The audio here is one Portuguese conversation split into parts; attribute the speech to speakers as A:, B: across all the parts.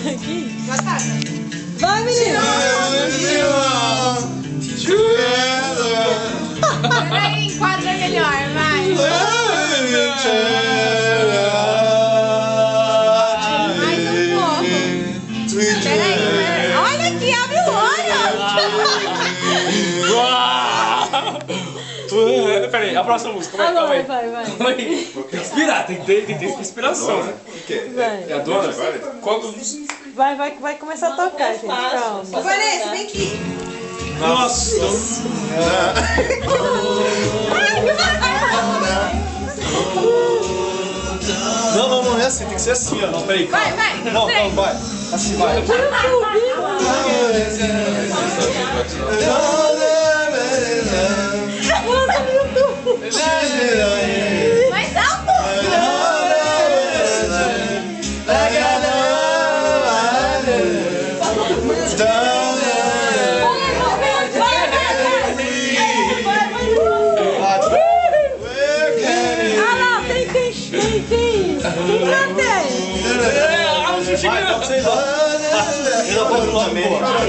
A: Aqui.
B: Batata.
A: Vai, menina.
B: Peraí, enquadra melhor, vai. Mais um pouco. Peraí. Olha aqui, abre o olho.
C: Peraí, a próxima música, vai, calma aí.
A: Vai.
C: Calma aí. Inspirar, tem que ter inspiração, né?
A: Vai.
C: É a dona? Qual?
A: Vai começar a tocar, gente. Calma.
B: Vanessa, vem aqui.
C: Nossa!
D: Não é assim, tem que ser assim, ó. Não, peraí.
B: Vai.
D: Não, vai. Assim, vai.
B: Mais alto.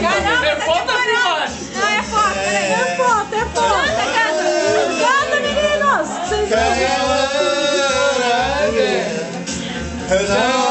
B: Caramba,
C: É foto ou filmagem?
B: não é foto, peraí.
A: É foto. Canta, meninos. Vocês
D: Hello.